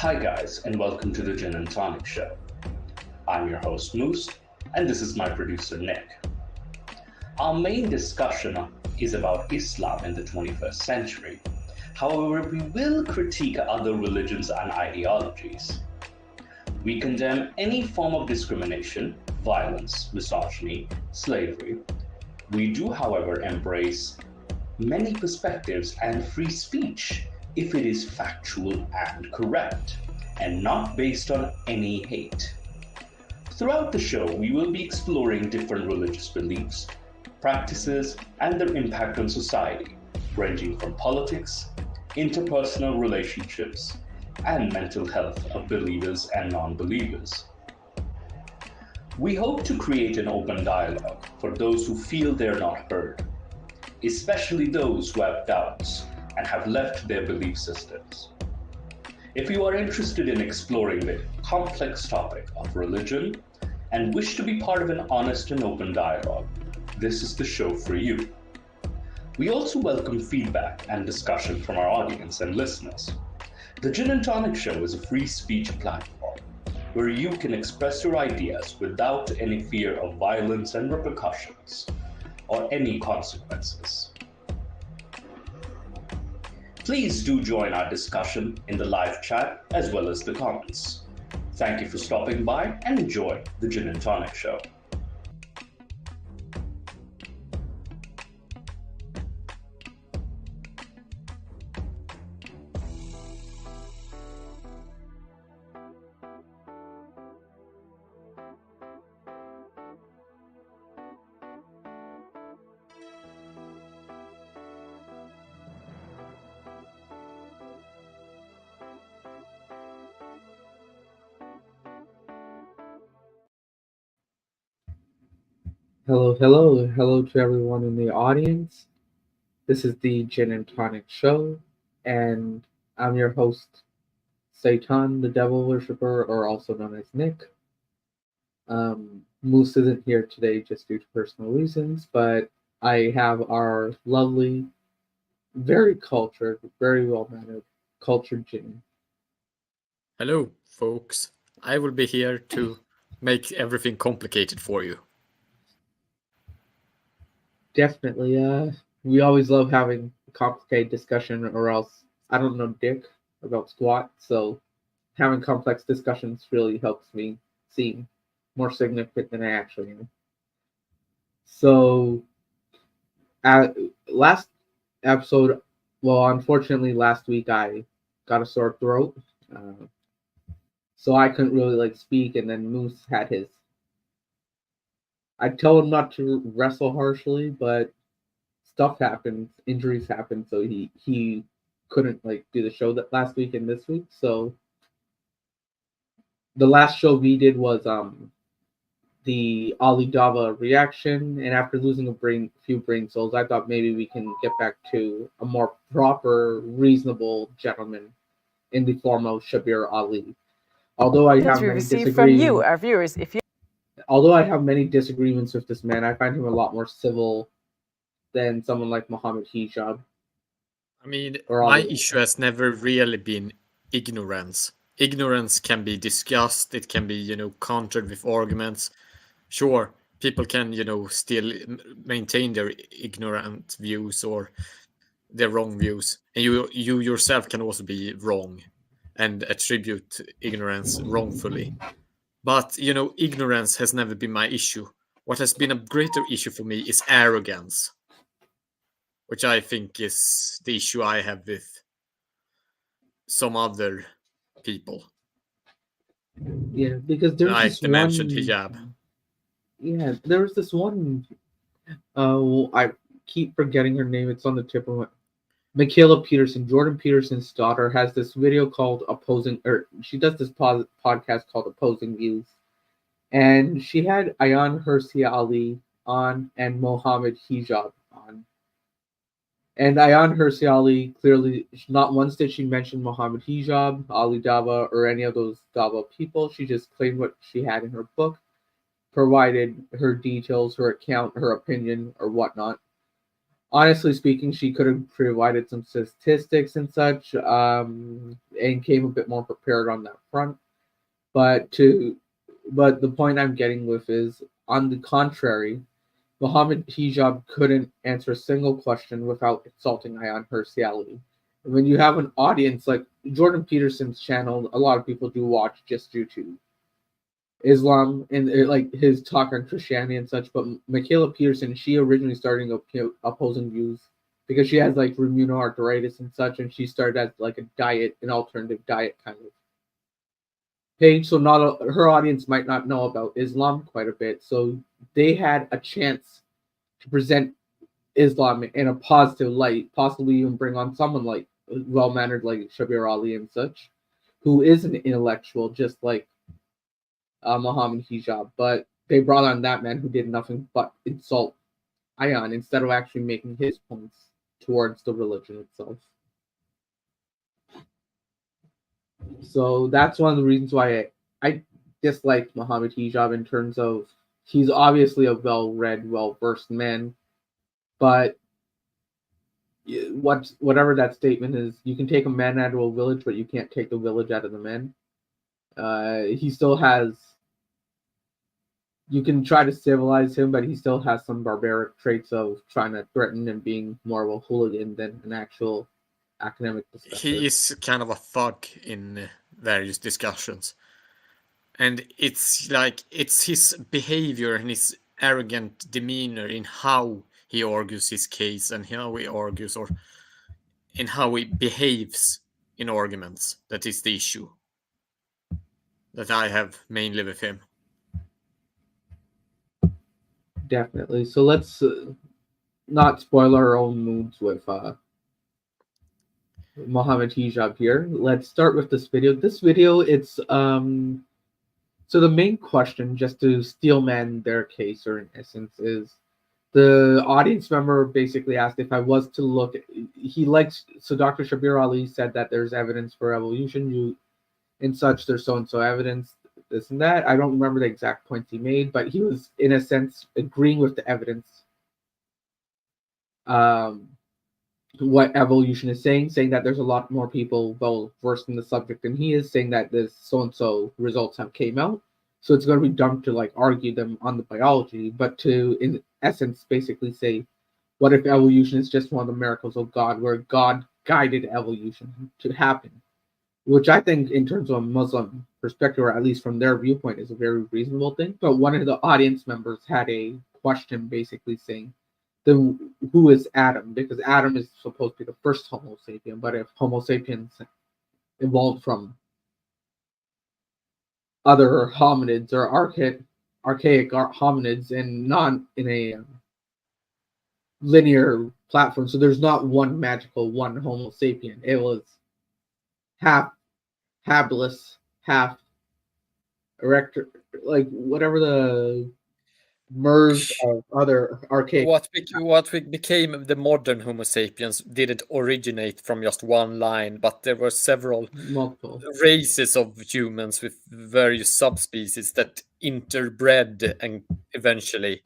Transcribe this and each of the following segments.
Hi, guys, and welcome to the Gin and Tonic Show. I'm your host, Moose, and this is my producer, Nick. Our main discussion is about Islam in the 21st century. However, we will critique other religions and ideologies. We condemn any form of discrimination, violence, misogyny, slavery. We do, however, embrace many perspectives and free speech if it is factual and correct, and not based on any hate. Throughout the show, we will be exploring different religious beliefs, practices, and their impact on society, ranging from politics, interpersonal relationships, and mental health of believers and non believers. We hope to create an open dialogue for those who feel they're not heard, especially those who have doubts and have left their belief systems. If you are interested in exploring the complex topic of religion and wish to be part of an honest and open dialogue, this is the show for you. We also welcome feedback and discussion from our audience and listeners. The Gin and Tonic Show is a free speech platform where you can express your ideas without any fear of violence and repercussions or any consequences. Please do join our discussion in the live chat as well as the comments. Thank you for stopping by and enjoy the Gin and Tonic Show. Hello to everyone in the audience. This is the Gin and Tonic Show, and I'm your host, Satan, the Devil Worshipper, or also known as Nick. Moose isn't here today just due to personal reasons, but I have our lovely, very cultured, very well mannered, cultured Jin. Hello, folks. I will be here to make everything complicated for you. Definitely, we always love having a complicated discussion, or else I don't know dick about squat, so having complex discussions really helps me seem more significant than I actually am. So, last episode, well, unfortunately, last week I got a sore throat, uh, so I couldn't really speak. And then Moose had his. I told him not to wrestle harshly, but stuff happens, injuries happen, so he couldn't do the show that last week and this week. So the last show we did was the Ali Dava reaction, and after losing few brain cells, I thought maybe we can get back to a more proper, reasonable gentleman in the form of Shabir Ali. Although I have many disagreements, our viewers, if you although I have many disagreements with this man, I find him a lot more civil than someone like Mohammed Hijab. I mean, my issue has never really been ignorance. Ignorance can be discussed, it can be, countered with arguments. Sure, people can, still maintain their ignorant views or their wrong views. And you yourself can also be wrong and attribute ignorance wrongfully. But, ignorance has never been my issue. What has been a greater issue for me is arrogance, which I think is the issue I have with some other people. Yeah, because there's like this the one mentioned hijab. Yeah, there was this one. I keep forgetting her name. It's on the tip of my. Michaela Peterson, Jordan Peterson's daughter, has this video called "Opposing," or she does this podcast called "Opposing Views," and she had Ayan Hirsi Ali on and Mohammed Hijab on. And Ayan Hirsi Ali clearly, not once did she mention Mohammed Hijab, Ali Dava, or any of those Dava people. She just claimed what she had in her book, provided her details, her account, her opinion, or whatnot. honestly speaking, she could have provided some statistics and such, and came a bit more prepared on that front. But the point I'm getting with is, on the contrary, Mohammed Hijab couldn't answer a single question without insulting Ayan Hirsiali. When you have an audience like Jordan Peterson's channel, a lot of people do watch just due to Islam and like his talk on Christianity and such. But Michaela Peterson, she originally started opposing views because she has like rheumatoid arthritis and such, and she started as like an alternative diet kind of page. So her audience might not know about Islam quite a bit. So they had a chance to present Islam in a positive light, possibly even bring on someone like well-mannered like Shabir Ali and such, who is an intellectual, just like Muhammad Hijab. But they brought on that man who did nothing but insult Ayan instead of actually making his points towards the religion itself. So that's one of the reasons why I dislike Muhammad Hijab, in terms of he's obviously a well-read, well-versed man, but whatever that statement is, you can take a man out of a village, but you can't take the village out of the man. He still has. You can try to civilize him, but he still has some barbaric traits of trying to threaten and being more of a hooligan than an actual academic discussion. He is kind of a thug in various discussions. And it's his behavior and his arrogant demeanor in how he argues his case and how he argues, or in how he behaves in arguments, that is the issue that I have mainly with him. Definitely. So let's not spoil our own moods with Mohammed Hijab here. Let's start with this video. This video, it's so the main question, just to steelman their case, or in essence, is the audience member basically asked if I was to look. So Dr. Shabir Ali said that there's evidence for evolution, and such. There's so and so evidence, this and that. I don't remember the exact points he made, but he was in a sense agreeing with the evidence. What evolution is saying that there's a lot more people well versed in the subject than he is, saying that this so and so results have came out. So it's going to be dumb to like argue them on the biology, but to in essence basically say, what if evolution is just one of the miracles of God, where God guided evolution to happen? Which I think, in terms of a Muslim perspective, or at least from their viewpoint, is a very reasonable thing. But one of the audience members had a question basically saying, then who is Adam? Because Adam is supposed to be the first Homo sapien, but if Homo sapiens evolved from other hominids or archaic hominids and not in a linear platform, so there's not one Homo sapien. It was half habilis, half erector, like whatever the merge of other archaic. What became the modern Homo sapiens didn't originate from just one line, but there were several multiple races of humans with various subspecies that interbred, and eventually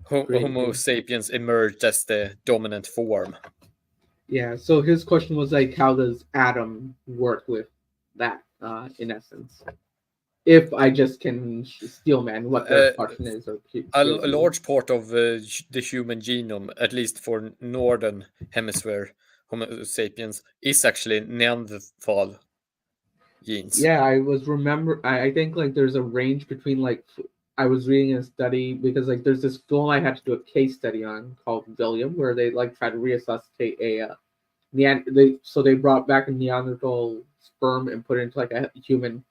Homo sapiens emerged as the dominant form. Yeah, so his question was like, how does Adam work with that, in essence? If I just can steelman what their question is. Or a large part of the human genome, at least for northern hemisphere Homo sapiens, is actually Neanderthal genes. Yeah, I think like there's a range between like, I was reading a study because like there's this film I had to do a case study on called William, where they like try to resuscitate they brought back a Neanderthal sperm and put it into like a human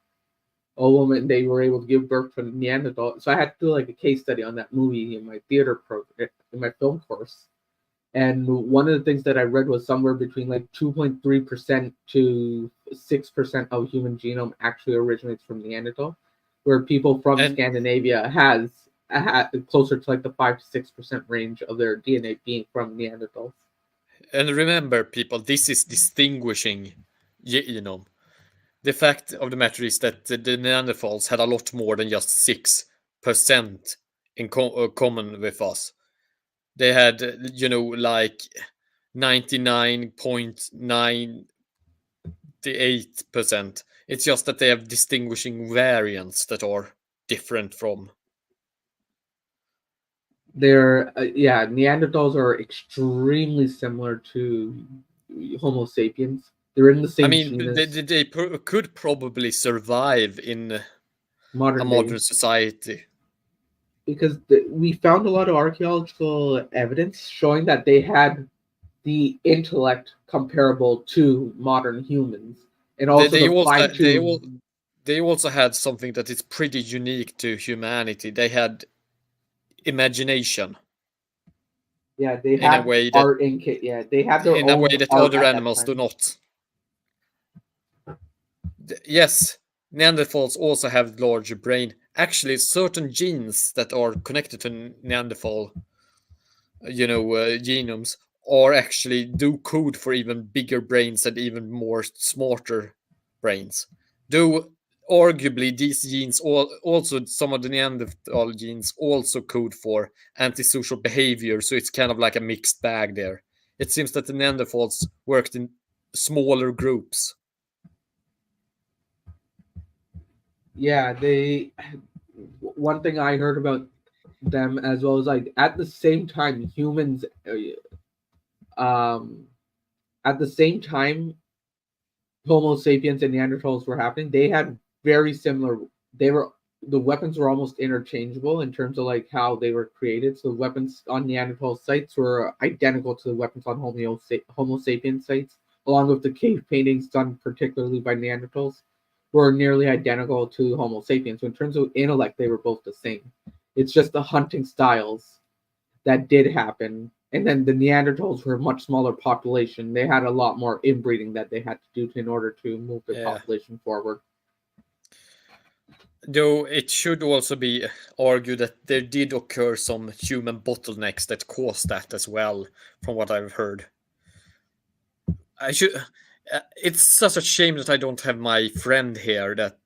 woman. They were able to give birth to Neanderthal. So I had to do like a case study on that movie in my theater program, in my film course. And one of the things that I read was somewhere between like 2.3% to 6% of human genome actually originates from Neanderthal, where people from Scandinavia has closer to like the 5 to 6% range of their DNA being from Neanderthals. And remember, people, this is distinguishing genome. The fact of the matter is that the Neanderthals had a lot more than just 6% in common with us. They had, like 99.98%. It's just that they have distinguishing variants that are different from. Neanderthals are extremely similar to Homo sapiens. They're in the same genus. They could probably survive in a modern modern society. Because we found a lot of archaeological evidence showing that they had the intellect comparable to modern humans, and also they also had something that is pretty unique to humanity. They had imagination. Yeah, they had art in they had their own in a way that other animals do not. Yes, Neanderthals also have larger brain. Actually, certain genes that are connected to Neanderthal, genomes are actually do code for even bigger brains and even more smarter brains. Though arguably these genes also some of the Neanderthal genes also code for antisocial behavior, so it's kind of like a mixed bag there. It seems that the Neanderthals worked in smaller groups. Yeah, one thing I heard about them as well is like at the same time humans at the same time Homo sapiens and Neanderthals were happening, they had very similar. The weapons were almost interchangeable in terms of like how they were created. So the weapons on Neanderthal sites were identical to the weapons on Homo sapien sites, along with the cave paintings done particularly by Neanderthals were nearly identical to Homo sapiens. So in terms of intellect, they were both the same. It's just the hunting styles that did happen. And then the Neanderthals were a much smaller population. They had a lot more inbreeding that they had to do in order to move the population forward. Though it should also be argued that there did occur some human bottlenecks that caused that as well, from what I've heard. It's such a shame that I don't have my friend here that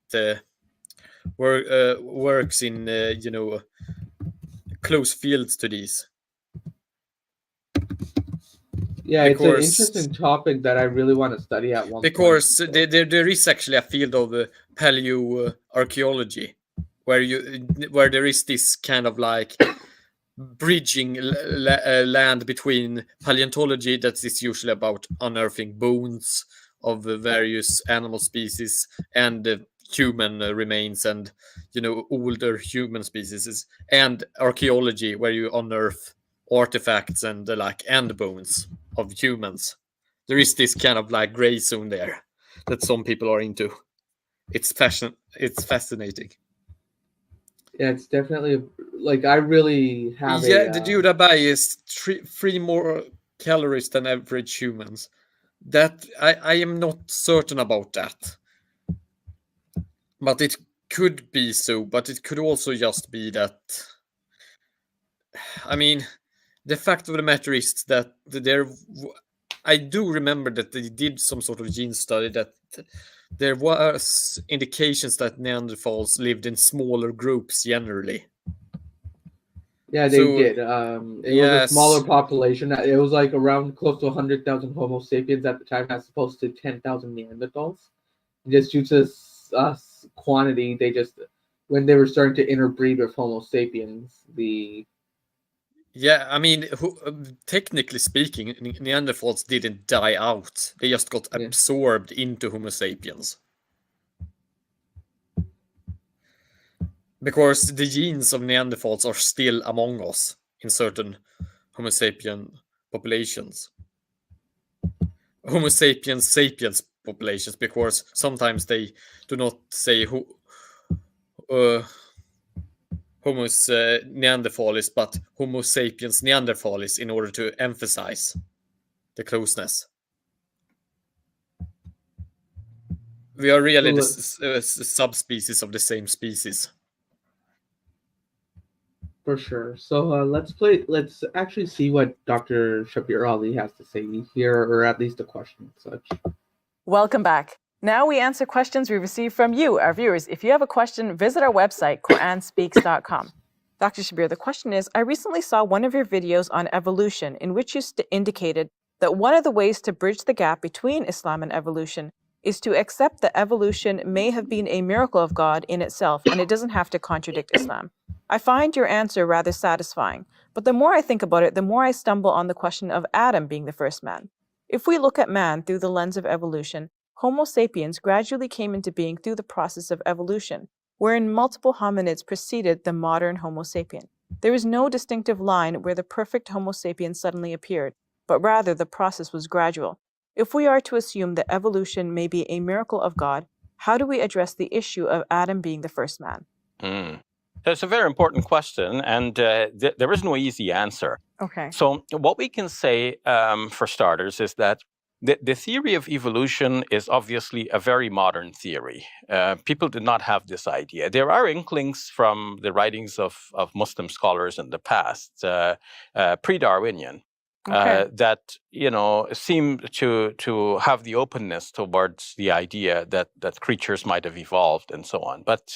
works in close fields to these. Yeah, it's an interesting topic that I really want to study at one point. There is actually a field of paleoarchaeology where there is this kind of like bridging land between paleontology, that is usually about unearthing bones of various animal species, and human remains and older human species, and archaeology where you unearth artifacts and end bones of humans. There is this kind of like gray zone there that some people are into. It's fascinating. Yeah, it's definitely like I really have. The Judabai is three more calories than average humans. That I am not certain about that, but it could be so. But it could also just be that. I mean, the fact of the matter is that I do remember that they did some sort of gene study that there was indications that Neanderthals lived in smaller groups generally. Yeah, they did. It was a smaller population. It was like around close to 100,000 Homo sapiens at the time, as opposed to 10,000 Neanderthals. Just due to quantity, when they were starting to interbreed with Homo sapiens, Yeah, I mean, technically speaking, Neanderthals didn't die out. They just got absorbed into Homo sapiens. Because the genes of Neanderthals are still among us in certain Homo sapien populations. Homo sapiens populations, because sometimes they do not say Homo neanderthalis, but Homo sapiens neanderthalis in order to emphasize the closeness. We are really the subspecies of the same species. For sure. So let's actually see what Dr. Shabir Ali has to say here, or at least a question and such. Welcome back. Now we answer questions we receive from you, our viewers. If you have a question, visit our website, QuranSpeaks.com. Dr. Shabir, the question is, I recently saw one of your videos on evolution in which you indicated that one of the ways to bridge the gap between Islam and evolution is to accept that evolution may have been a miracle of God in itself, and it doesn't have to contradict Islam. I find your answer rather satisfying, but the more I think about it, the more I stumble on the question of Adam being the first man. If we look at man through the lens of evolution, Homo sapiens gradually came into being through the process of evolution, wherein multiple hominids preceded the modern Homo sapien. There is no distinctive line where the perfect Homo sapien suddenly appeared, but rather the process was gradual. If we are to assume that evolution may be a miracle of God, how do we address the issue of Adam being the first man? That's a very important question, and there is no easy answer. Okay. So what we can say, for starters, is that the theory of evolution is obviously a very modern theory. People did not have this idea. There are inklings from the writings of Muslim scholars in the past, pre-Darwinian, that seem to have the openness towards the idea that creatures might have evolved and so on. But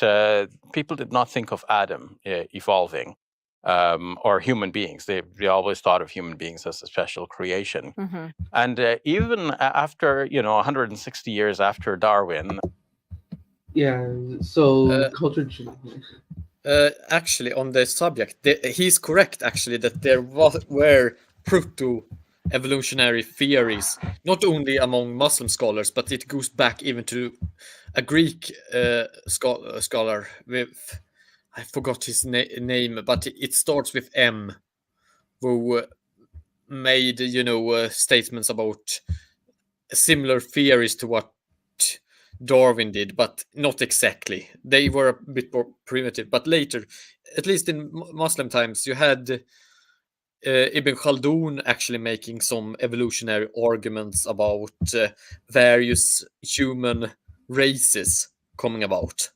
people did not think of Adam evolving. Or human beings. They always thought of human beings as a special creation. Mm-hmm. And even after, 160 years after Darwin. Yeah, so culture. Actually, on the subject, he's correct, actually, that there were proto-evolutionary theories, not only among Muslim scholars, but it goes back even to a Greek scholar with... I forgot his name, but it starts with M, who made, statements about similar theories to what Darwin did, but not exactly. They were a bit more primitive. But later, at least in Muslim times, you had Ibn Khaldun actually making some evolutionary arguments about various human races coming about.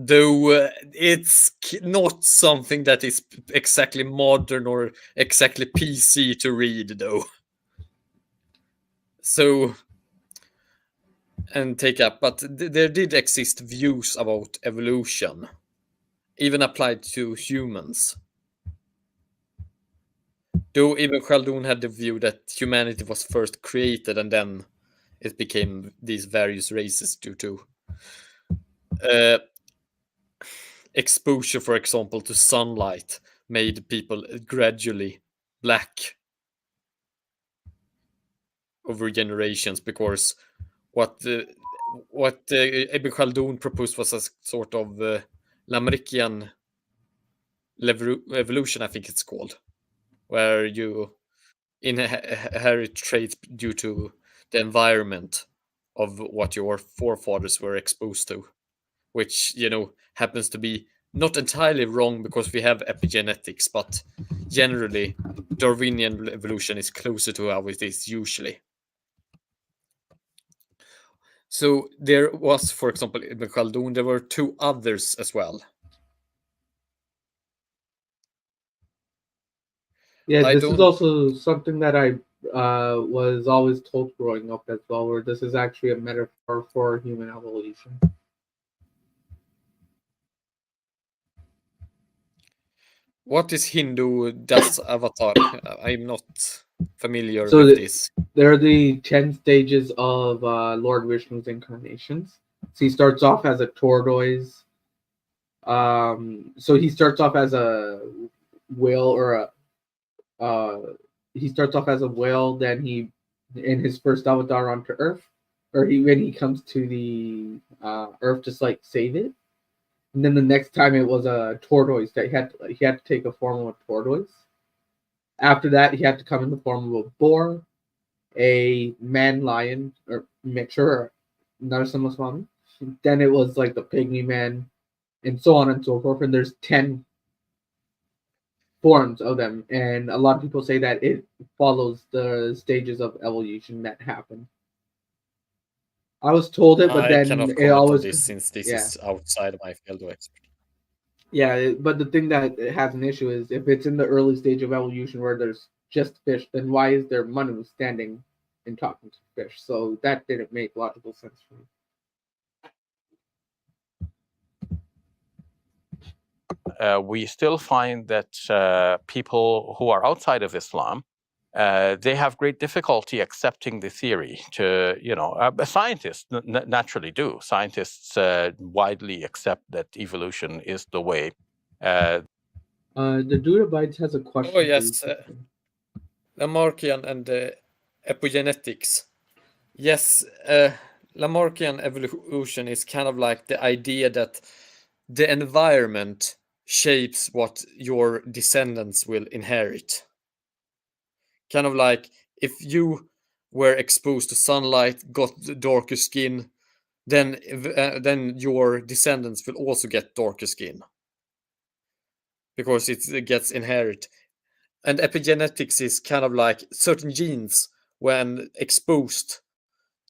Though it's not something that is exactly modern or exactly PC to read, though. So, and take up, but there did exist views about evolution, even applied to humans. Though Ibn Khaldun had the view that humanity was first created and then it became these various races due to exposure, for example, to sunlight made people gradually black over generations, because what Ibn Khaldun proposed was a sort of Lamarckian evolution, I think it's called, where you inherit traits due to the environment of what your forefathers were exposed to, which, happens to be not entirely wrong because we have epigenetics, but generally Darwinian evolution is closer to how it is usually. So there was, for example, Ibn Khaldun, there were two others as well. Yeah, this is also something that I was always told growing up as well, where this is actually a metaphor for human evolution. What is Hindu Das Avatar? I'm not familiar with this. There are the 10 stages of Lord Vishnu's incarnations. So he starts off as a tortoise. So he starts off as a whale he starts off as a whale, then he, in his first avatar onto Earth, or when he comes to the Earth to save it. And then the next time it was a tortoise that he had to take a form of a tortoise. After that, he had to come in the form of a boar, a man lion, or mature Narasimha. Then it was like the pygmy man, and so on and so forth. And there's 10 forms of them, and a lot of people say that it follows the stages of evolution that happen. I was told it, but then I cannot comment on this since this is outside of my field of expertise. Yeah, but the thing that has an issue is if it's in the early stage of evolution where there's just fish, then why is there Manu standing and talking to fish? So that didn't make logical sense for me. we still find that people who are outside of Islam, they have great difficulty accepting the theory. Scientists naturally do. Scientists widely accept that evolution is the way. The Duda Bites has a question. Oh yes, Lamarckian and epigenetics. Yes, Lamarckian evolution is kind of like the idea that the environment shapes what your descendants will inherit. Kind of like if you were exposed to sunlight, got darker skin, then your descendants will also get darker skin because it gets inherited. And epigenetics is kind of like certain genes, when exposed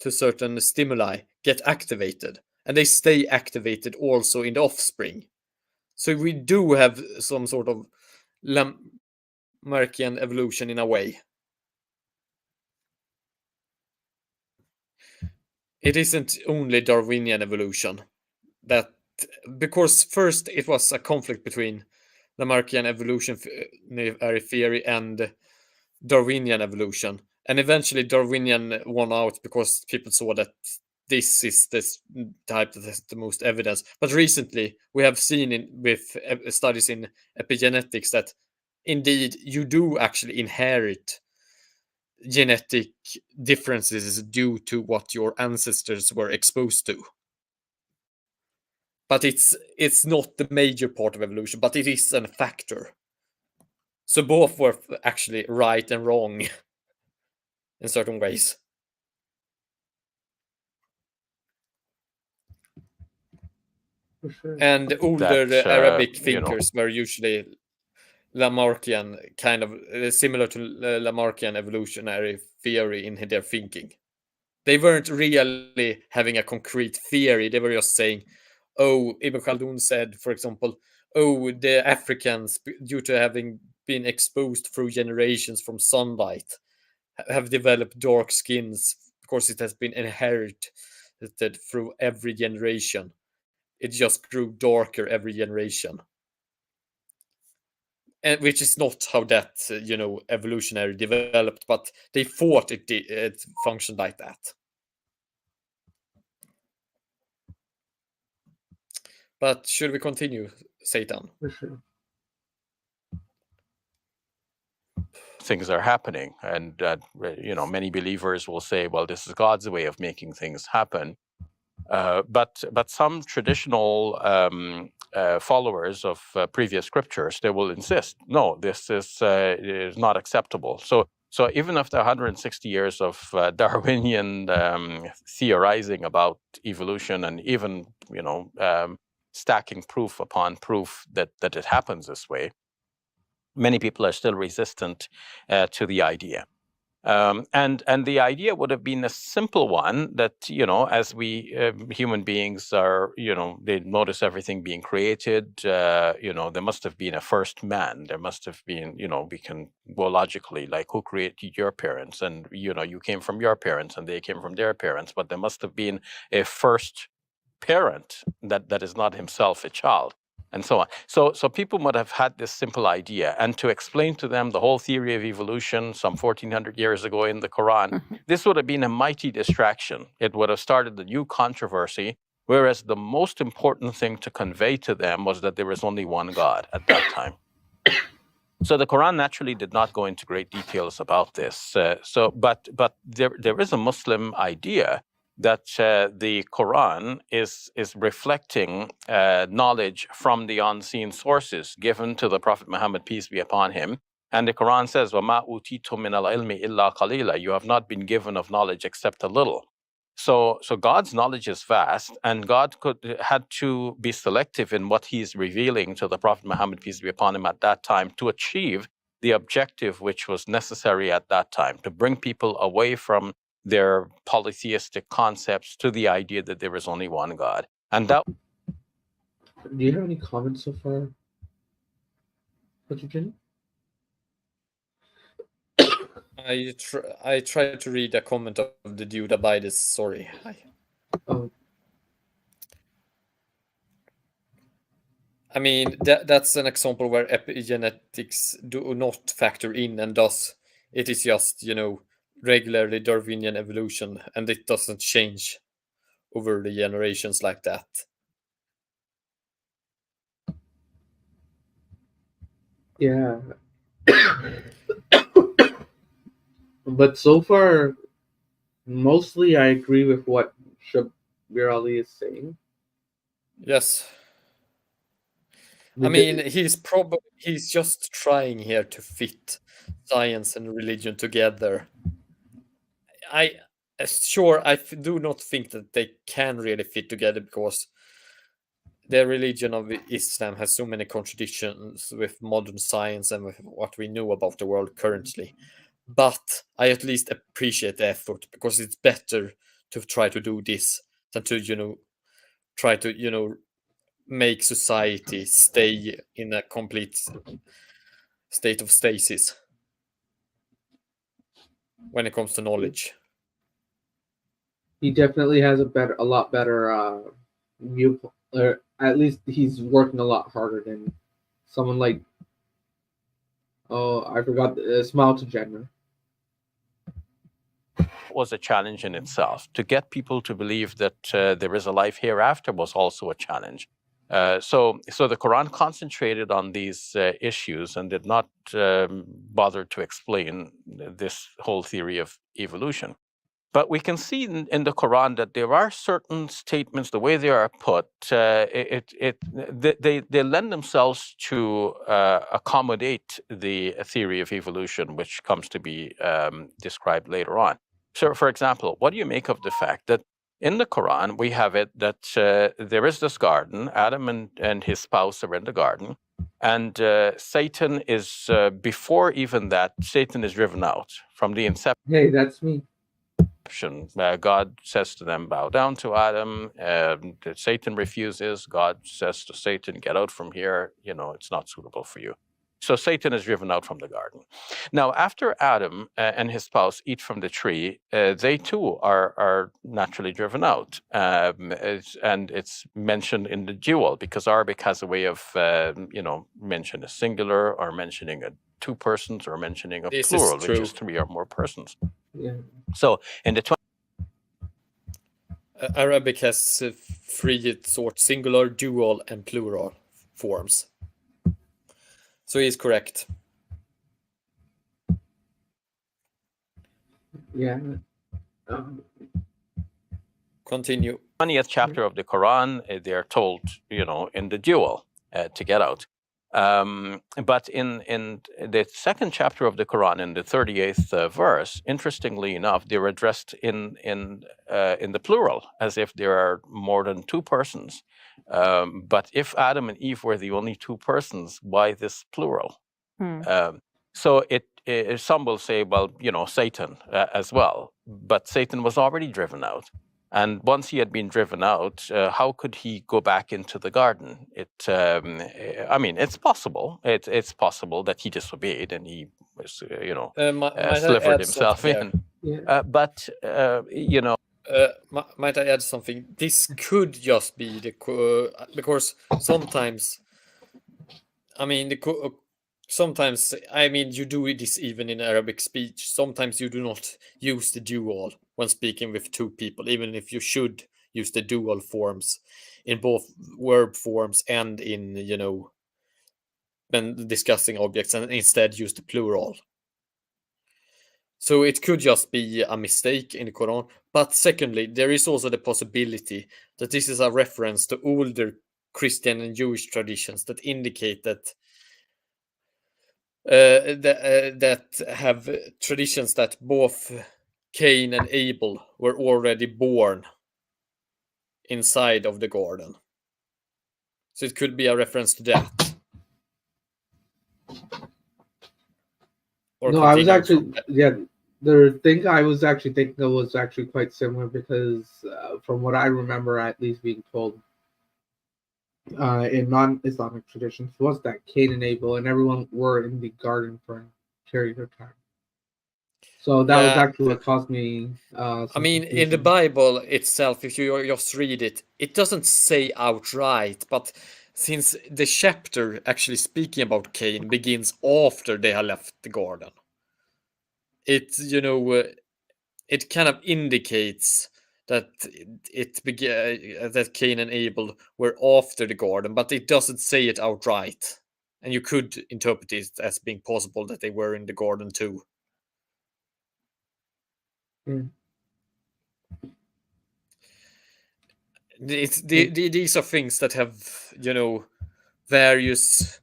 to certain stimuli, get activated, and they stay activated also in the offspring. So we do have some sort of Lamarckian evolution in a way. It isn't only Darwinian evolution, that because first it was a conflict between Lamarckian evolutionary theory and Darwinian evolution, and eventually Darwinian won out because people saw that this is this type that has the most evidence. But recently we have seen with studies in epigenetics that indeed you do actually inherit genetic differences due to what your ancestors were exposed to. But it's not the major part of evolution, but it is a factor. So both were actually right and wrong in certain ways. For sure. And older Arabic thinkers were usually Lamarckian, kind of similar to Lamarckian evolutionary theory in their thinking. They weren't really having a concrete theory. They were just saying, oh, Ibn Khaldun said, for example, oh, the Africans, due to having been exposed through generations from sunlight, have developed dark skins because it has been inherited through every generation. It just grew darker every generation. And which is not how that, evolutionary developed, but they thought it functioned like that. But should we continue, Satan? For sure. Things are happening, and many believers will say, well, this is God's way of making things happen. But some traditional followers of previous scriptures, they will insist, no, this is not acceptable. So even after 160 years of Darwinian theorizing about evolution, and even stacking proof upon proof that it happens this way, many people are still resistant to the idea. And the idea would have been a simple one, that, as we human beings are, they notice everything being created, there must have been a first man. There must have been, we can go logically, like, who created your parents? And, you came from your parents and they came from their parents, but there must have been a first parent that is not himself a child, and so on. So people would have had this simple idea, and to explain to them the whole theory of evolution some 1400 years ago in the Quran, this would have been a mighty distraction. It would have started a new controversy, whereas the most important thing to convey to them was that there was only one God at that time. So the Quran naturally did not go into great details about this. But there is a Muslim idea that the Quran is reflecting knowledge from the unseen sources given to the Prophet Muhammad, peace be upon him. And the Quran says, وَمَا أُوتِيتُم مِّنَ الْعِلْمِ إِلَّا قَلِيلًا. You have not been given of knowledge except a little. So God's knowledge is vast, and God had to be selective in what He's revealing to the Prophet Muhammad, peace be upon him, at that time, to achieve the objective which was necessary at that time, to bring people away from their polytheistic concepts to the idea that there is only one God. And that. Do you have any comments so far, Jenny? I tried to read a comment of the dude about this. Sorry. I mean, that's an example where epigenetics do not factor in, and thus it is just, regularly Darwinian evolution, and it doesn't change over the generations like that. Yeah. But so far, mostly I agree with what Shabir Ali is saying. Yes. I mean, he's just trying here to fit science and religion together. I do not think that they can really fit together, because the religion of Islam has so many contradictions with modern science and with what we know about the world currently. But I at least appreciate the effort, because it's better to try to do this than to, try to, make society stay in a complete state of stasis when it comes to knowledge. He definitely has a lot better view, or at least he's working a lot harder than someone like, oh, I forgot, Smile to Jenner. Was a challenge in itself. To get people to believe that there is a life hereafter was also a challenge. So the Quran concentrated on these issues and did not bother to explain this whole theory of evolution. But we can see in the Quran that there are certain statements, the way they are put, they lend themselves to accommodate the theory of evolution, which comes to be described later on. So, for example, what do you make of the fact that in the Quran we have it that there is this garden, Adam and his spouse are in the garden, and Satan is, before even that, Satan is driven out from the inception. Hey, that's me. God says to them, bow down to Adam. Satan refuses. God says to Satan, get out from here. It's not suitable for you. So Satan is driven out from the garden. Now, after Adam and his spouse eat from the tree, they too are naturally driven out. And it's mentioned in the dual, because Arabic has a way of, mention a singular, or mentioning two persons, or mentioning a plural, which is three or more persons. Yeah. So in the Arabic has three sort: singular, dual, and plural forms. So he's correct. Yeah. Continue. 20th chapter of the Quran, they're told, in the dual to get out. But in the second chapter of the Quran, in the 38th verse, interestingly enough, they're addressed in the plural, as if there are more than two persons. But if Adam and Eve were the only two persons, why this plural? So some will say, well, Satan as well. But Satan was already driven out. And once he had been driven out, how could he go back into the garden? It's possible. It's possible that he disobeyed and he was, slivered himself in. Yeah. Might I add something? This could just be because sometimes, sometimes, you do this even in Arabic speech. Sometimes you do not use the dual when speaking with two people, even if you should use the dual forms in both verb forms and in, when discussing objects, and instead use the plural. So it could just be a mistake in the Quran. But secondly, there is also the possibility that this is a reference to older Christian and Jewish traditions that indicate that that have traditions that both Cain and Abel were already born inside of the garden. So it could be a reference to that. No, I was actually, the thing I was actually thinking of was actually quite similar, because from what I remember, at least being told in non-Islamic traditions, was that Cain and Abel and everyone were in the garden for a period of time. So that was actually what caused me. In the Bible itself, if you just read it, it doesn't say outright, but since the chapter actually speaking about Cain begins after they have left the garden, it it kind of indicates that that Cain and Abel were after the garden, but it doesn't say it outright. And you could interpret it as being possible that they were in the garden too. These are things that have, various.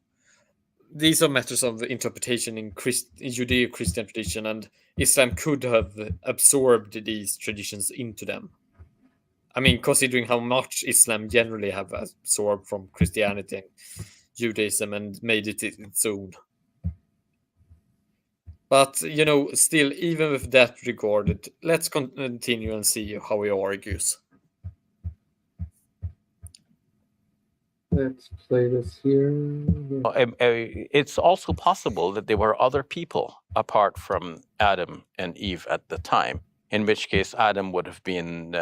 These are matters of interpretation in Judeo-Christian tradition, and Islam could have absorbed these traditions into them. I mean, considering how much Islam generally have absorbed from Christianity and Judaism and made it its own. But, still, even with that regarded, let's continue and see how he argues. Let's play this here. It's also possible that there were other people apart from Adam and Eve at the time, in which case Adam would have been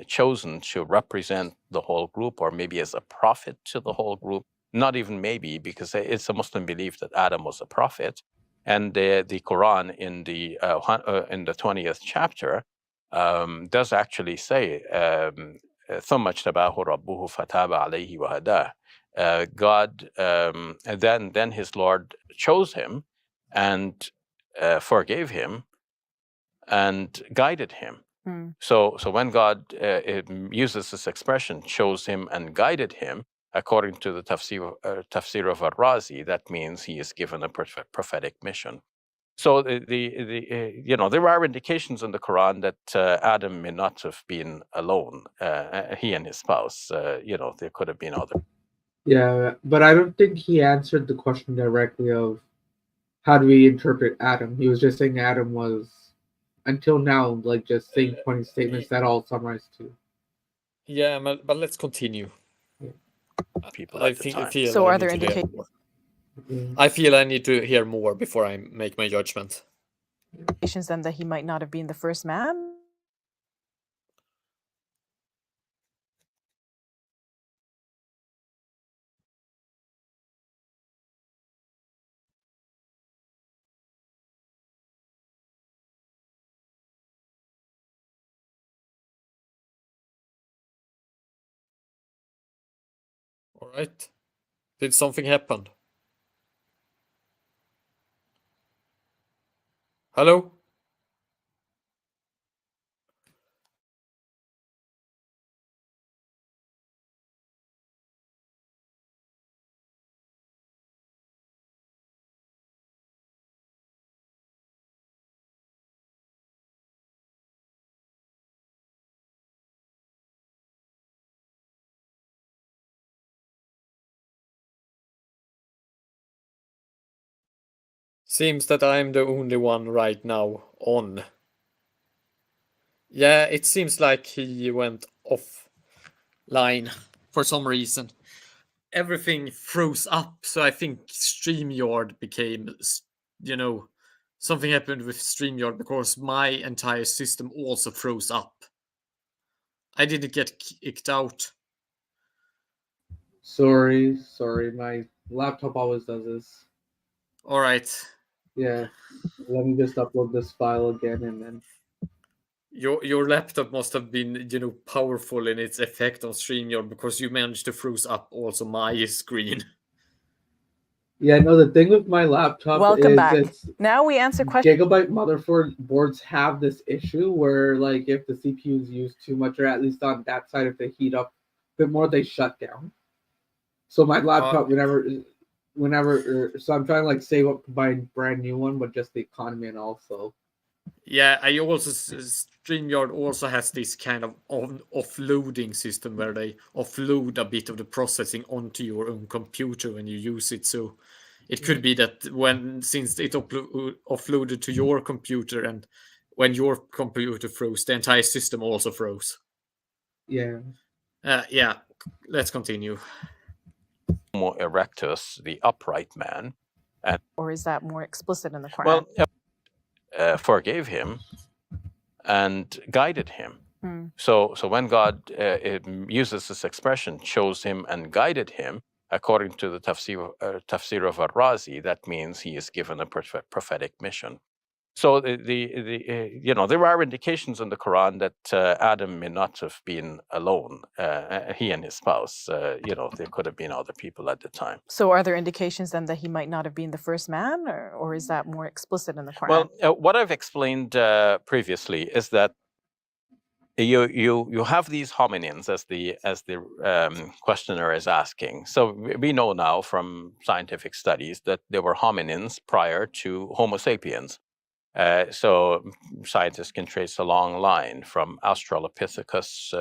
chosen to represent the whole group, or maybe as a prophet to the whole group. Not even maybe, because it's a Muslim belief that Adam was a prophet. And the Quran in the 20th chapter does actually say, ثم اجتباه ربه فتاب عليه وهداه. God, and then his Lord chose him and forgave him and guided him. So when God uses this expression, chose him and guided him, according to the tafsir of Ar-Razi, that means he is given a prophetic mission. So there are indications in the Quran that Adam may not have been alone. He and his spouse, there could have been other. Yeah, but I don't think he answered the question directly of how do we interpret Adam. He was just saying Adam was, until now, like just saying 20 statements that all summarized too. Yeah, but let's continue. People at the time. So are there indications? I feel I need to hear more before I make my judgment. Indications then that he might not have been the first man? All right. Did something happen? Hello? Seems that I'm the only one right now on. Yeah, it seems like he went offline for some reason. Everything froze up, so I think StreamYard became, something happened with StreamYard because my entire system also froze up. I didn't get kicked out. Sorry, my laptop always does this. All right. Yeah, let me just upload this file again and then. Your laptop must have been, powerful in its effect on StreamYard because you managed to freeze up also my screen. Yeah, no, the thing with my laptop Welcome is back. it's Now we answer questions. Gigabyte motherboard boards have this issue where, like, if the CPU is used too much, or at least on that side, if they heat up a bit more, they shut down. So my laptop, so I'm trying to like save up to buy a brand new one, but just the economy and also. Yeah, StreamYard also has this kind of offloading system where they offload a bit of the processing onto your own computer when you use it. So it could be that since it offloaded to your computer and when your computer froze, the entire system also froze. Yeah. Yeah, let's continue. Homo erectus, the upright man. Or is that more explicit in the Quran? Well, forgave him and guided him. So when God uses this expression, chose him and guided him, according to the Tafsir of Ar-Razi, that means he is given a prophetic mission. So there are indications in the Quran that Adam may not have been alone. He and his spouse, there could have been other people at the time. So are there indications then that he might not have been the first man, or is that more explicit in the Quran? Well, what I've explained previously is that you have these hominins, as the questioner is asking. So we know now from scientific studies that there were hominins prior to Homo sapiens. So scientists can trace a long line from Australopithecus,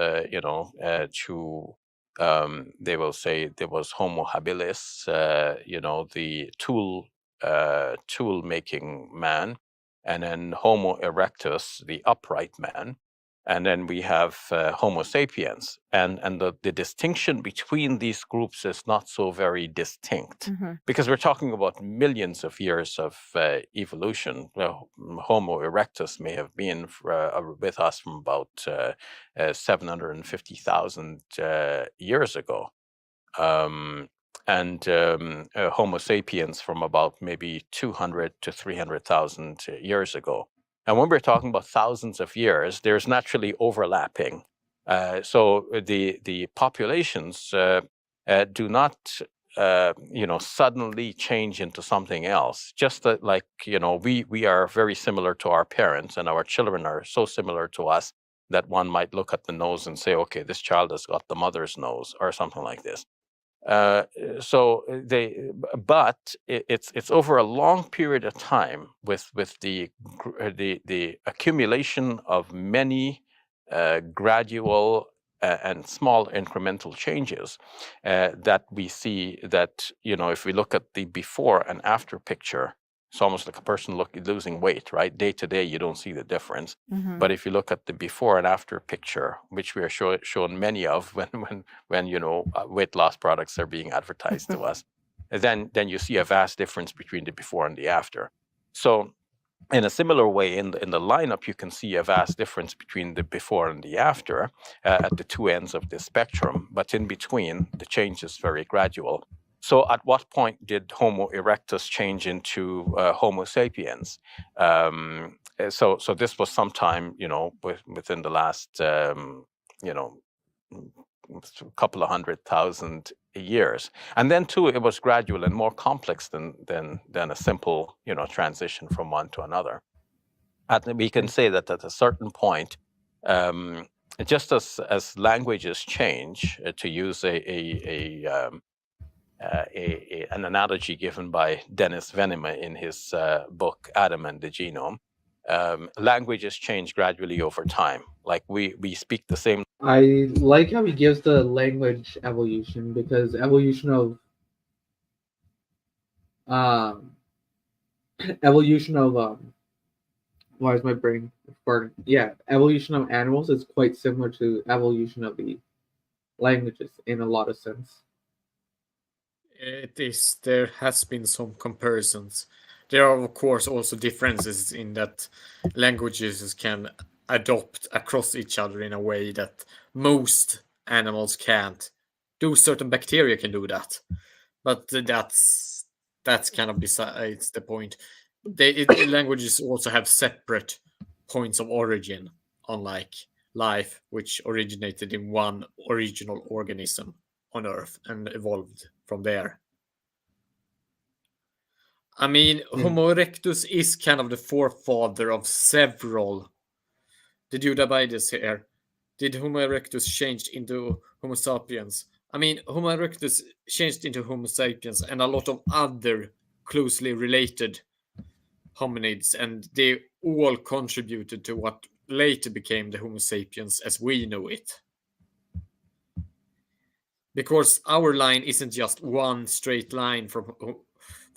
to they will say there was Homo habilis, the tool making man, and then Homo erectus, the upright man. And then we have Homo sapiens, and the distinction between these groups is not so very distinct, because we're talking about millions of years of evolution. Homo erectus may have been with us from about 750,000 years ago, and Homo sapiens from about maybe 200 to 300,000 years ago. And when we're talking about thousands of years, there's naturally overlapping. So the populations do not, suddenly change into something else. Just that, like, we are very similar to our parents, and our children are so similar to us that one might look at the nose and say, okay, this child has got the mother's nose, or something like this. But it's over a long period of time with the accumulation of many gradual and small incremental changes that we see that, if we look at the before and after picture, it's almost like a person losing weight, right? Day to day, you don't see the difference. But if you look at the before and after picture, which we are shown many of when weight loss products are being advertised to us, then you see a vast difference between the before and the after. So in a similar way, in the lineup, you can see a vast difference between the before and the after at the two ends of the spectrum. But in between, the change is very gradual. So at what point did Homo erectus change into Homo sapiens? So this was sometime, within the last, couple of 100,000 years. And then too, it was gradual and more complex than a simple, transition from one to another. And we can say that at a certain point, just as languages change, to use an analogy given by Dennis Venema in his book Adam and the Genome, languages change gradually over time. Like we speak the same. I like how he gives the language evolution, because evolution of why is my brain farting? Yeah, evolution of animals is quite similar to evolution of the languages in a lot of sense. It is. There has been some comparisons. There are, of course, also differences in that languages can adopt across each other in a way that most animals can't. Certain bacteria can do that, but that's kind of besides the point. Languages also have separate points of origin, unlike life, which originated in one original organism on Earth and evolved from there. I mean, Homo erectus is kind of the forefather of several. Did you divide this here? Did Homo erectus change into Homo sapiens? I mean, Homo erectus changed into Homo sapiens and a lot of other closely related hominids, and they all contributed to what later became the Homo sapiens as we know it. Because our line isn't just one straight line from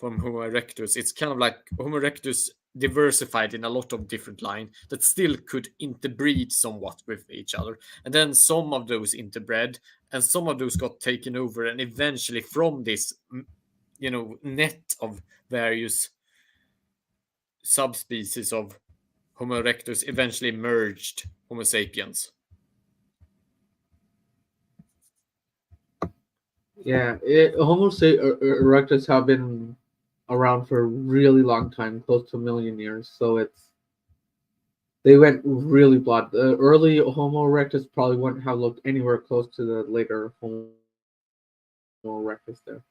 Homo erectus. It's kind of like Homo erectus diversified in a lot of different lines that still could interbreed somewhat with each other. And then some of those interbred, and some of those got taken over, and eventually from this, net of various subspecies of Homo erectus eventually merged Homo sapiens. Yeah, Homo erectus have been around for a really long time, close to a million years. So they went really broad. The early Homo erectus probably wouldn't have looked anywhere close to the later Homo erectus there.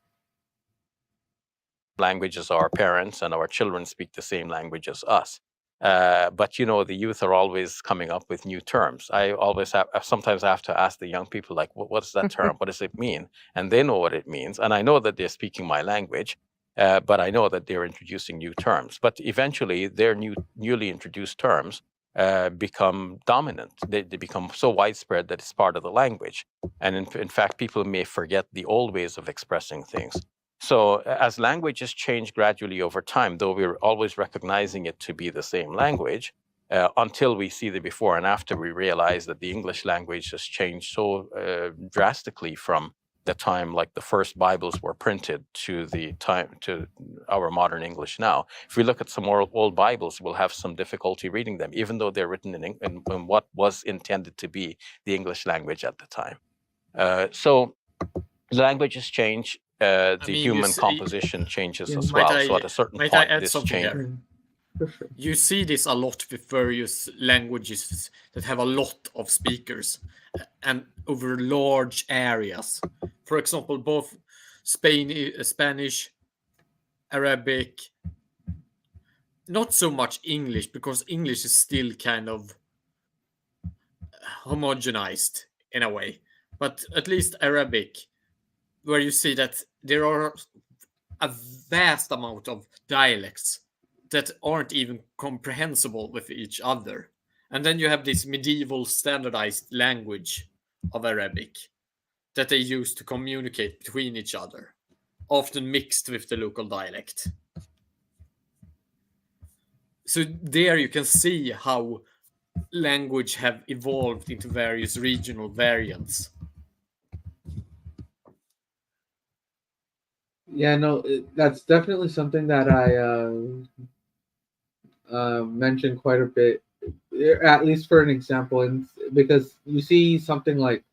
Languages our parents and our children speak the same language as us. But the youth are always coming up with new terms. I sometimes have to ask the young people, like, what is that term? What does it mean? And they know what it means. And I know that they're speaking my language, but I know that they're introducing new terms. But eventually, their newly introduced terms become dominant. They become so widespread that it's part of the language. And in fact, people may forget the old ways of expressing things. So as languages change gradually over time, though we're always recognizing it to be the same language, until we see the before and after, we realize that the English language has changed so drastically from the time like the first Bibles were printed to the time to our modern English now. If we look at some old Bibles, we'll have some difficulty reading them, even though they're written in what was intended to be the English language at the time. So languages change. The human composition changes as well. So at a certain point, this changes. You see this a lot with various languages that have a lot of speakers and over large areas. For example, both Spanish, Arabic, not so much English, because English is still kind of homogenized in a way, but at least Arabic, where you see that there are a vast amount of dialects that aren't even comprehensible with each other. And then you have this medieval standardized language of Arabic that they use to communicate between each other, often mixed with the local dialect. So there you can see how language have evolved into various regional variants. Yeah, no, that's definitely something that I mentioned quite a bit, at least for an example, and because you see something like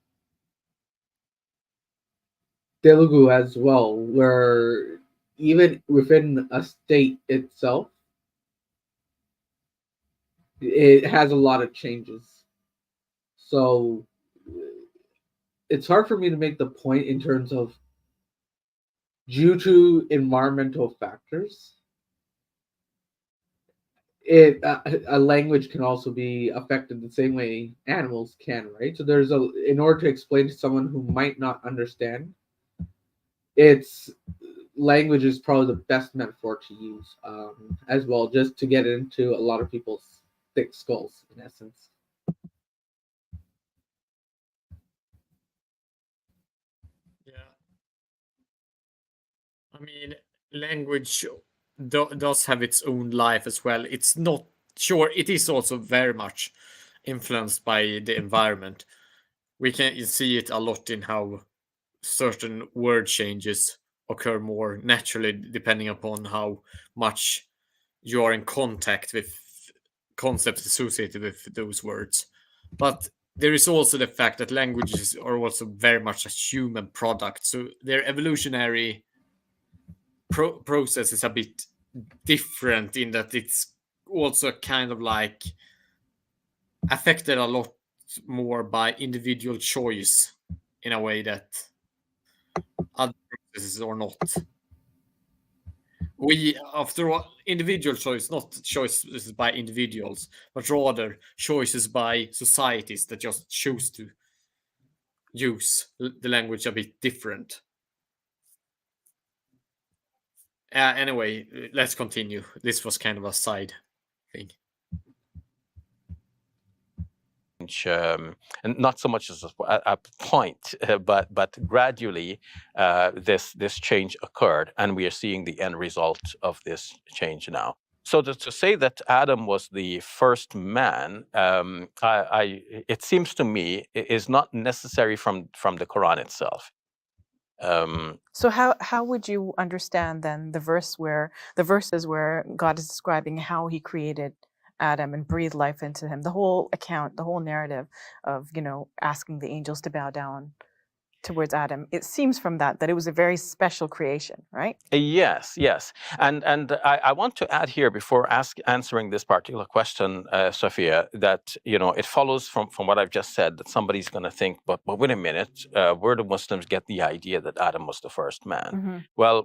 Telugu as well, where even within a state itself, it has a lot of changes. So it's hard for me to make the point in terms of due to environmental factors. A language can also be affected the same way animals can, right? So in order to explain to someone who might not understand, it's language is probably the best metaphor to use as well, just to get into a lot of people's thick skulls in essence. Yeah, I mean, language does have its own life as well. It's not sure. It is also very much influenced by the environment. We can see it a lot in how certain word changes occur more naturally depending upon how much you are in contact with concepts associated with those words. But there is also the fact that languages are also very much a human product. So their evolutionary process is a bit different in that it's also kind of like affected a lot more by individual choice in a way that other processes are not. We, after all, individual choice, not choices by individuals, but rather choices by societies that just choose to use the language a bit different. Anyway, let's continue. This was kind of a side thing. And not so much as a point, but gradually this change occurred, and we are seeing the end result of this change now. So to say that Adam was the first man, it seems to me, is not necessary from the Quran itself. So how would you understand then the verses where God is describing how he created Adam and breathed life into him, the whole account, the whole narrative of asking the angels to bow down? towards Adam. It seems from that it was a very special creation, right? Yes, yes. And I want to add here before answering this particular question, Sophia, that it follows from what I've just said that somebody's going to think, but wait a minute, where do Muslims get the idea that Adam was the first man? Mm-hmm. Well,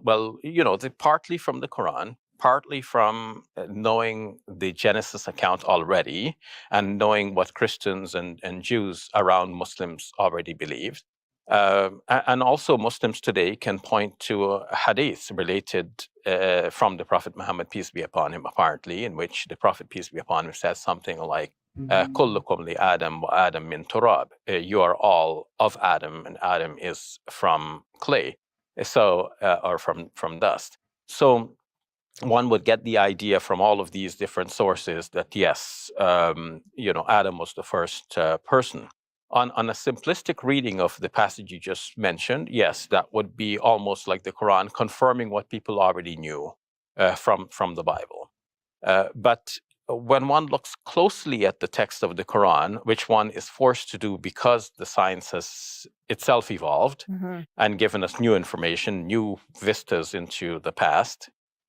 partly from the Quran, partly from knowing the Genesis account already, and knowing what Christians and Jews around Muslims already believed. And also Muslims today can point to a hadith related from the Prophet Muhammad, peace be upon him, apparently, in which the Prophet, peace be upon him, says something like, "Kullukum li Adam wa Adam min turab." You are all of Adam, and Adam is from clay, so or from dust. So one would get the idea from all of these different sources that yes, Adam was the first person. On a simplistic reading of the passage you just mentioned, yes, that would be almost like the Quran confirming what people already knew from the Bible. But when one looks closely at the text of the Quran, which one is forced to do because the science has itself evolved and given us new information, new vistas into the past,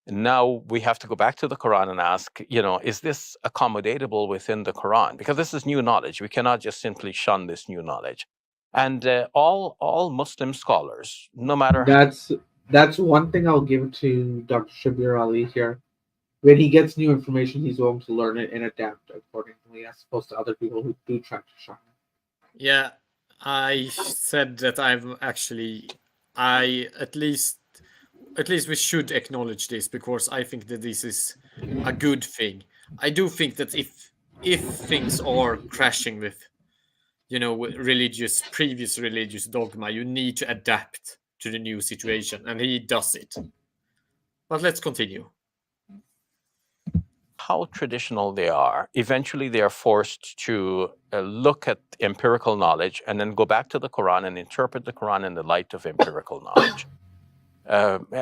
now we have to go back to the Quran and ask, is this accommodatable within the Quran? Because this is new knowledge. We cannot just simply shun this new knowledge. And all Muslim scholars, no matter that's one thing I'll give to Dr. Shabir Ali here. When he gets new information, he's willing to learn it and adapt accordingly, as opposed to other people who do try to shun it. Yeah, I said that at least we should acknowledge this, because I think that this is a good thing. I do think that if things are crashing with, previous religious dogma, you need to adapt to the new situation, and he does it. But let's continue. How traditional they are, eventually they are forced to look at empirical knowledge and then go back to the Quran and interpret the Quran in the light of empirical knowledge.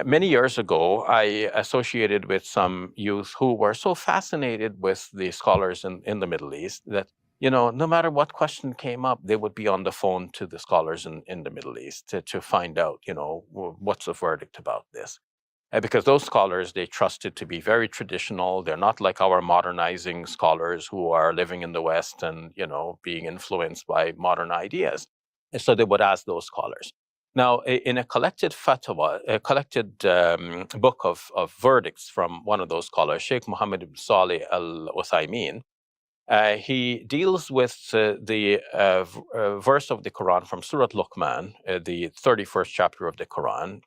Many years ago, I associated with some youth who were so fascinated with the scholars in the Middle East that, no matter what question came up, they would be on the phone to the scholars in the Middle East to find out, what's the verdict about this. Because those scholars, they trusted to be very traditional. They're not like our modernizing scholars who are living in the West and, being influenced by modern ideas. And so they would ask those scholars. Now, in a collected fatwa, a collected book of verdicts from one of those scholars, Sheikh Muhammad ibn Salih al-Uthaymeen, he deals with the verse of the Quran from Surah Luqman, the 31st chapter of the Quran,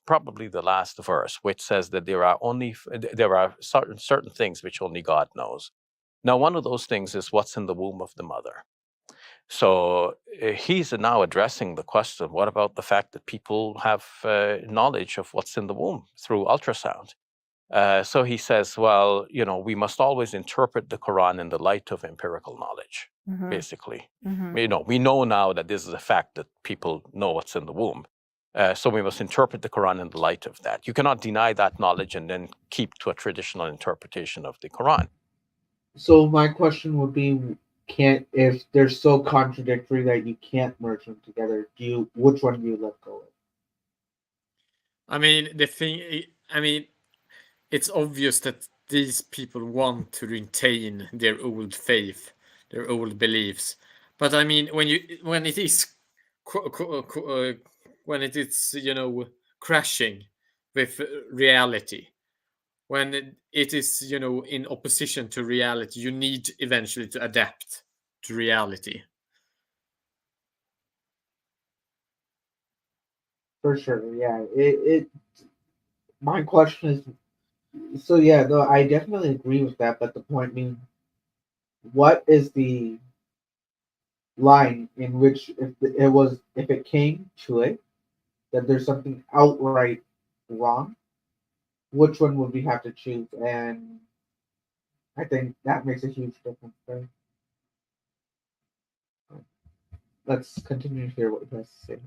probably the last verse, which says that there are certain things which only God knows. Now, one of those things is what's in the womb of the mother. So he's now addressing the question, what about the fact that people have knowledge of what's in the womb through ultrasound? So he says, well, we must always interpret the Quran in the light of empirical knowledge, basically. We know now that this is a fact that people know what's in the womb. So we must interpret the Quran in the light of that. You cannot deny that knowledge and then keep to a traditional interpretation of the Quran. So my question would be, if they're so contradictory that you can't merge them together, which one do you let go of? It's obvious that these people want to retain their old faith, their old beliefs. But when it is crashing with reality, when it is in opposition to reality, you need eventually to adapt to reality. For sure, yeah. My question is, so yeah, though I definitely agree with that, but the point being, what is the line in which if it came to it that there's something outright wrong, which one would we have to choose? And I think that makes a huge difference there. Let's continue to hear what you guys say.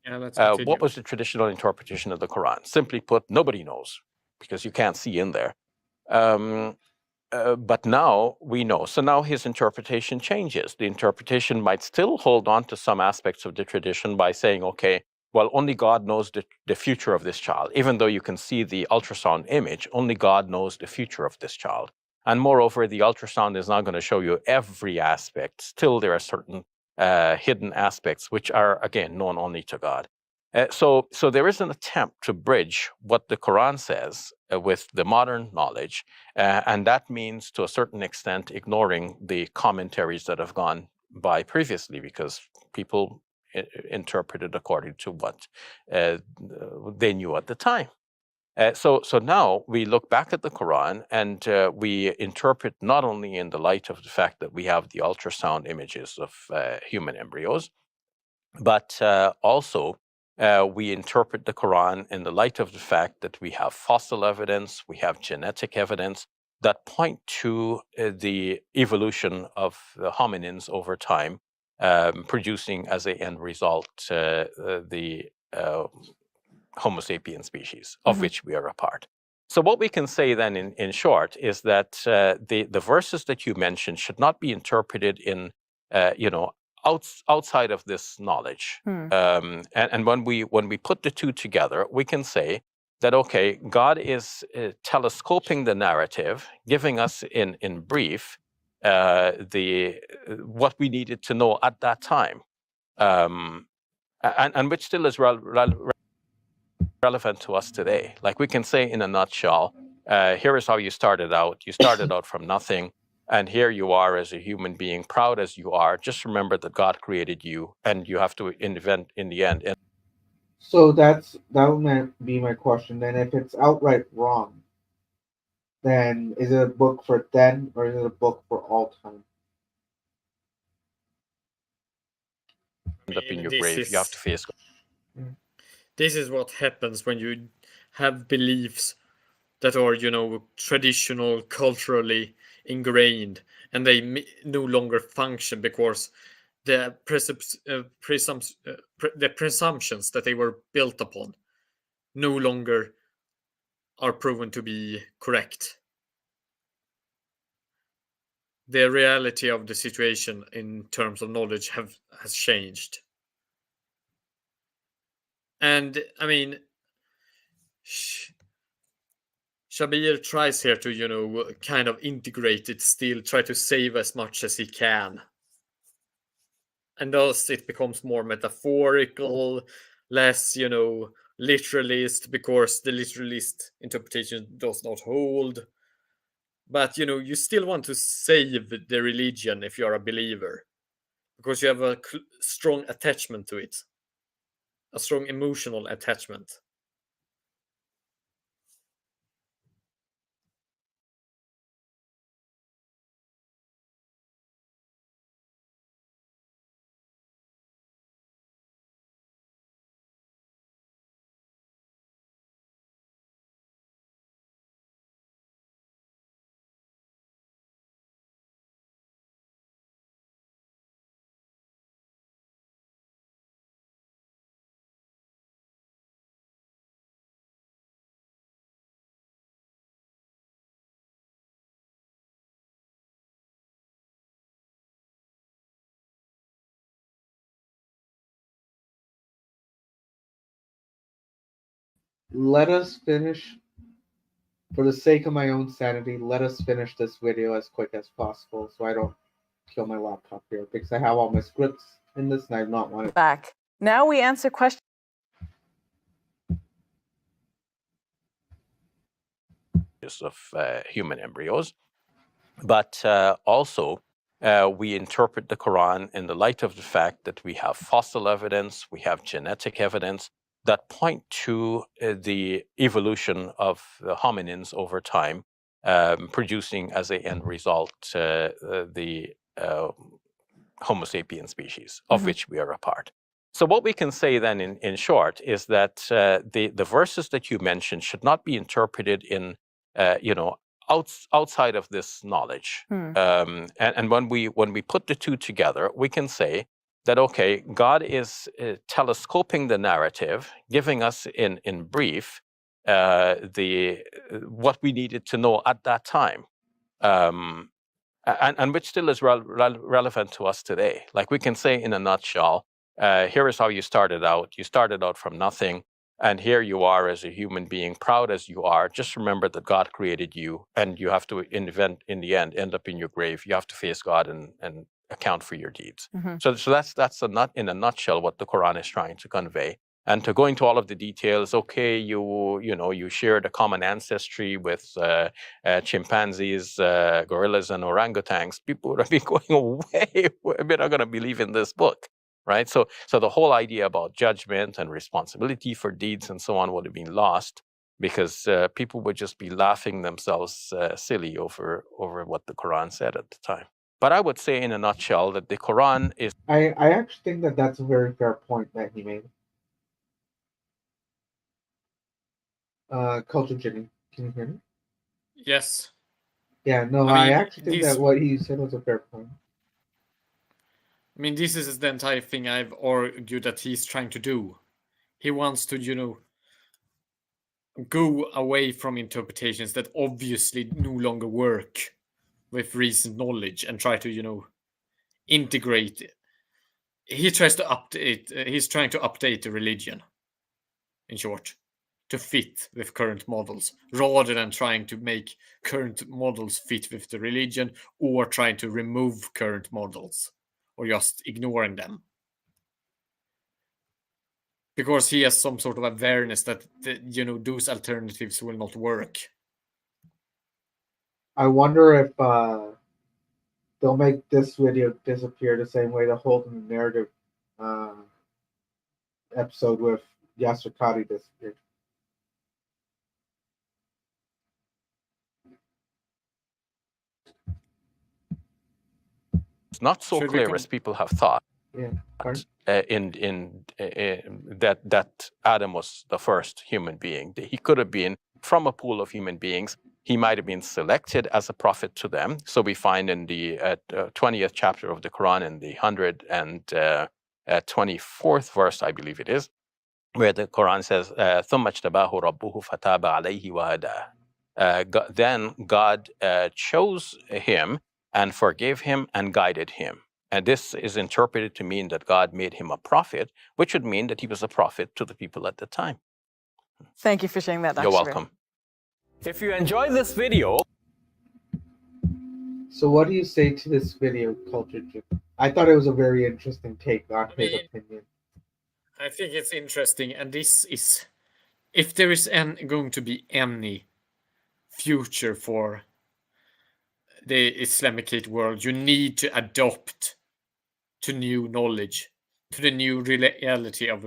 Yeah, what was the traditional interpretation of the Quran? Simply put, nobody knows, because you can't see in there. but now we know. So now his interpretation changes. The interpretation might still hold on to some aspects of the tradition by saying, okay, well, only God knows the future of this child. Even though you can see the ultrasound image, only God knows the future of this child. And moreover, the ultrasound is not going to show you every aspect. Still, there are certain hidden aspects which are, again, known only to God. So there is an attempt to bridge what the Quran says with the modern knowledge, and that means, to a certain extent, ignoring the commentaries that have gone by previously, because people interpreted according to what they knew at the time. So now we look back at the Quran and we interpret not only in the light of the fact that we have the ultrasound images of human embryos, but also we interpret the Quran in the light of the fact that we have fossil evidence, we have genetic evidence that point to the evolution of the hominins over time, producing as an end result the Homo sapien species, of which we are a part. So what we can say then in short is that the verses that you mentioned should not be interpreted in, outside of this knowledge. And when we put the two together, we can say that, okay, God is telescoping the narrative, giving us in brief what we needed to know at that time, and which still is relevant to us today. Like, we can say in a nutshell, here is how you started out. You started out from nothing, and here you are as a human being, proud as you are. Just remember that God created you, and you have to invent in the end. So that would be my question. Then, if it's outright wrong, then is it a book for then, or is it a book for all time? End up in your grave. You have to face God. This is what happens when you have beliefs that are, traditional, culturally ingrained, and they no longer function because the presumptions that they were built upon no longer are proven to be correct. The reality of the situation in terms of knowledge has changed. And I mean, Shabir tries here to, kind of integrate it still, try to save as much as he can. And thus it becomes more metaphorical, less, literalist, because the literalist interpretation does not hold. But, you still want to save the religion if you're a believer, because you have a strong attachment to it, a strong emotional attachment. Let us finish, for the sake of my own sanity, let us finish this video as quick as possible so I don't kill my laptop here, because I have all my scripts in this and I do not want it back. Now we answer questions of human embryos, but also we interpret the Quran in the light of the fact that we have fossil evidence, we have genetic evidence that point to the evolution of the hominins over time, producing as an end result the Homo sapien species, of which we are a part. So what we can say then in short is that the verses that you mentioned should not be interpreted in, outside of this knowledge. And when we put the two together, we can say that, okay, God is telescoping the narrative, giving us in brief what we needed to know at that time, and which still is relevant to us today. Like we can say in a nutshell, here is how you started out. You started out from nothing, and here you are as a human being, proud as you are. Just remember that God created you, and you have to, in the end, end up in your grave. You have to face God and account for your deeds. So that's in a nutshell what the Quran is trying to convey. And to go into all of the details, okay, you shared a common ancestry with chimpanzees, gorillas, and orangutans. People would have been going, way, we're not going to believe in this book, right? So the whole idea about judgment and responsibility for deeds and so on would have been lost because people would just be laughing themselves silly over what the Quran said at the time. But I would say in a nutshell that the Quran is... I actually think that that's a very fair point that he made. Culture Jimmy, can you hear me? Yes. Yeah, no, I actually think that what he said was a fair point. I mean, this is the entire thing I've argued that he's trying to do. He wants to, go away from interpretations that obviously no longer work with recent knowledge and try to, integrate it. He's trying to update the religion, in short, to fit with current models, rather than trying to make current models fit with the religion or trying to remove current models or just ignoring them. Because he has some sort of awareness that those alternatives will not work. I wonder if they'll make this video disappear the same way the Holden narrative episode with Yasser Qadi disappeared. It's not so clear as people have thought. Yeah. That Adam was the first human being. He could have been from a pool of human beings. He might have been selected as a prophet to them. So we find in the 20th chapter of the Quran, in the 124th verse, I believe it is, where the Quran says, ثُمَّ اجْتَبَاهُ رَبُّهُ فَتَابَ عَلَيْهِ وَهَدَاهُ. Then God chose him and forgave him and guided him. And this is interpreted to mean that God made him a prophet, which would mean that he was a prophet to the people at the time. Thank you for sharing that, Dr. You're Shabir. welcome. If you enjoy this video... So what do you say to this video, Culture Jim? I thought it was a very interesting take on his opinion. I think it's interesting, and this is... If there is going to be any future for the Islamicate world, you need to adopt to new knowledge, to the new reality of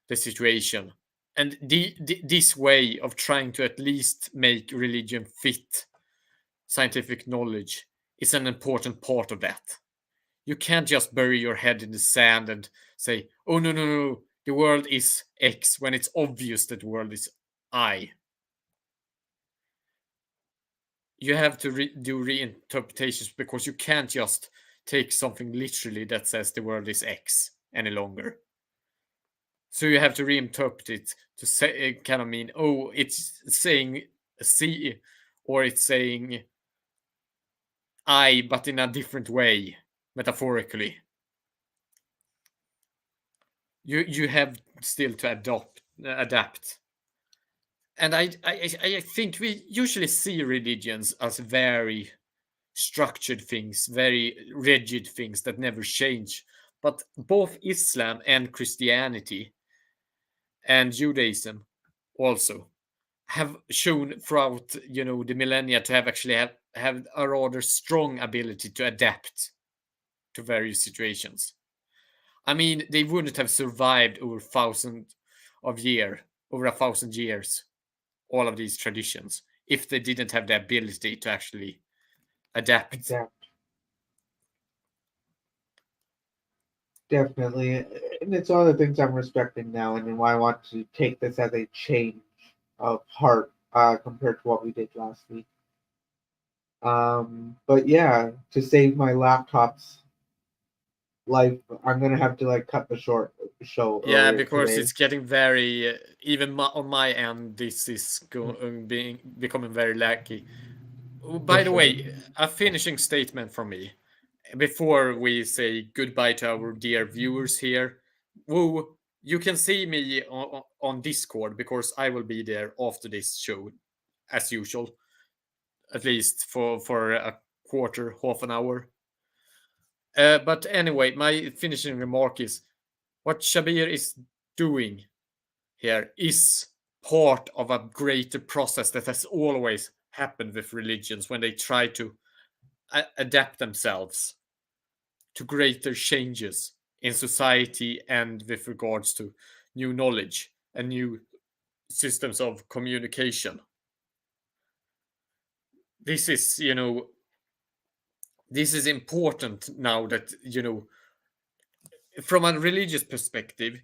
the situation. And this way of trying to at least make religion fit scientific knowledge is an important part of that. You can't just bury your head in the sand and say, oh, no, the world is X, when it's obvious that the world is I. You have to do reinterpretations, because you can't just take something literally that says the world is X any longer. So you have to reinterpret it to say, kind of mean, oh, it's saying C, or it's saying I, but in a different way, metaphorically. You have still to adapt. And I think we usually see religions as very structured things, very rigid things that never change. But both Islam and Christianity and Judaism also have shown throughout the millennia to have actually have a rather strong ability to adapt to various situations. I mean, they wouldn't have survived over 1,000 years, all of these traditions, if they didn't have the ability to actually adapt. Definitely. And it's one of the things I'm respecting now, and why I want to take this as a change of heart compared to what we did last week. But yeah, to save my laptop's life, I'm gonna have to cut the show. Yeah, because today. it's getting very, even on my end, this is becoming very laggy. By the way, a finishing statement from me before we say goodbye to our dear viewers here. Woo, you can see me on Discord because I will be there after this show, as usual, at least for a quarter, half an hour. But anyway, my finishing remark is what Shabir is doing here is part of a greater process that has always happened with religions when they try to adapt themselves to greater changes in society and with regards to new knowledge and new systems of communication. This is, this is important now that, from a religious perspective,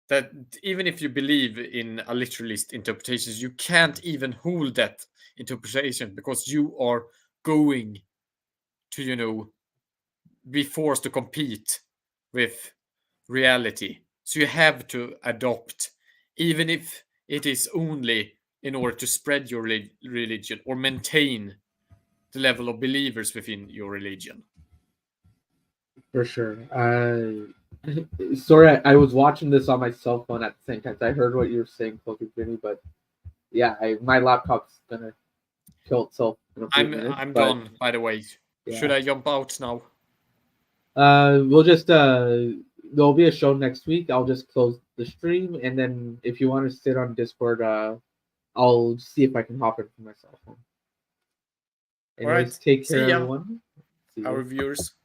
that even if you believe in a literalist interpretations, you can't even hold that interpretation because you are going to, be forced to compete with reality. So you have to adopt, even if it is only in order to spread your religion or maintain the level of believers within your religion. For sure. Sorry, I was watching this on my cell phone at the same time. I heard what you were saying, Focus Vinny, but yeah, my laptop's gonna kill itself in a few minutes. I'm done, by the way. Yeah. Should I jump out now? We'll just there'll be a show next week. I'll just close the stream, and then if you want to sit on Discord, I'll see if I can hop in from my cell phone. Anyways, take care, everyone. Our viewers.